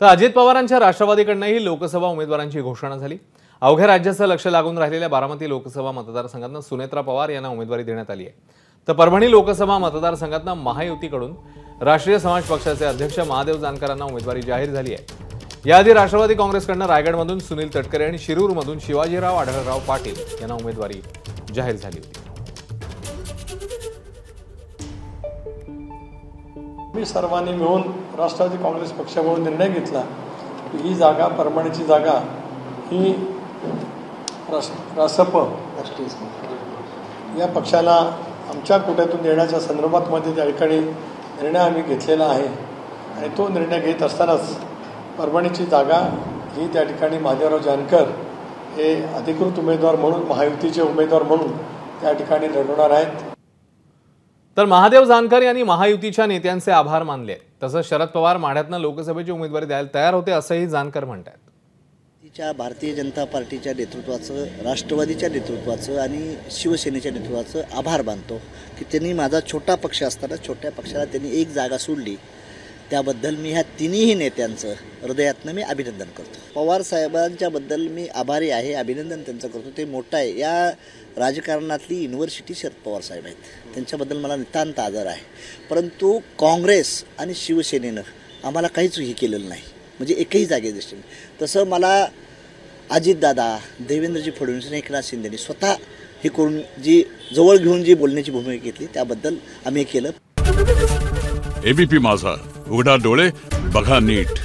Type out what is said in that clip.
तर अजित पवारांच्या राष्ट्रवादीकडूनही लोकसभा उमेदवारांची घोषणा झाली। अवघ्या राज्याचं लक्ष लागून राहिलेल्या बारामती लोकसभा मतदारसंघातून सुनेत्रा पवार यांना उमेदवारी देण्यात आली आहे। तर परभणी लोकसभा मतदारसंघातून महायुतीकडून राष्ट्रीय समाज पक्षाचे अध्यक्ष महादेव जानकरांना उमेदवारी जाहीर झाली आहे। याआधी राष्ट्रवादी काँग्रेसकडून रायगडमधून सुनील तटकरे आणि शिरूरमधून शिवाजीराव आढळराव पाटील यांना उमेदवारी जाहीर झाली होती। मी सर्वांनी मिळून राष्ट्रवादी काँग्रेस पक्षाकडून निर्णय घेतला की ही जागा, परभणीची जागा ही रासप या पक्षाला आमच्या कोट्यातून देण्याच्या संदर्भात मध्ये त्या ठिकाणी निर्णय आम्ही घेतलेला आहे। आणि तो निर्णय घेत असतानाच परभणीची जागा ही त्या ठिकाणी महादेवराव जानकर हे अधिकृत उमेदवार म्हणून, महायुतीचे उमेदवार म्हणून त्या ठिकाणी लढवणार आहेत। तर महादेव जानकर यांनी महायुतीच्या नेत्यांचे आभार मानले। तसंच शरद पवार माढ्यातनं लोकसभेची उमेदवारी द्यायला तयार होते असंही जानकर म्हणतात। भारतीय जनता पार्टीच्या नेतृत्वाचं, राष्ट्रवादीच्या नेतृत्वाचं आणि शिवसेनेच्या नेतृत्वाचं आभार मानतो की त्यांनी माझा छोटा पक्ष असताना छोट्या पक्षाला त्यांनी एक जागा सोडली। त्याबद्दल मी ह्या तिन्ही नेत्यांचं हृदयातनं मी अभिनंदन करतो। पवार साहेबांच्याबद्दल मी आभारी आहे, अभिनंदन त्यांचं करतो। ते मोठं आहे, या राजकारणातली युनिव्हर्सिटी शरद पवार साहेब आहेत, त्यांच्याबद्दल मला नितांत आदर आहे। परंतु काँग्रेस आणि शिवसेनेनं आम्हाला काहीच हे केलेलं नाही, म्हणजे एकही जागे दिसली नाही। तसं मला अजितदादा, देवेंद्रजी फडणवीस आणि एकनाथ शिंदेनी स्वतः हे करून जी जवळ घेऊन जी बोलण्याची भूमिका घेतली त्याबद्दल आम्ही हे केलं। एबीपी माझा, उघडा डोळे बघा नीट।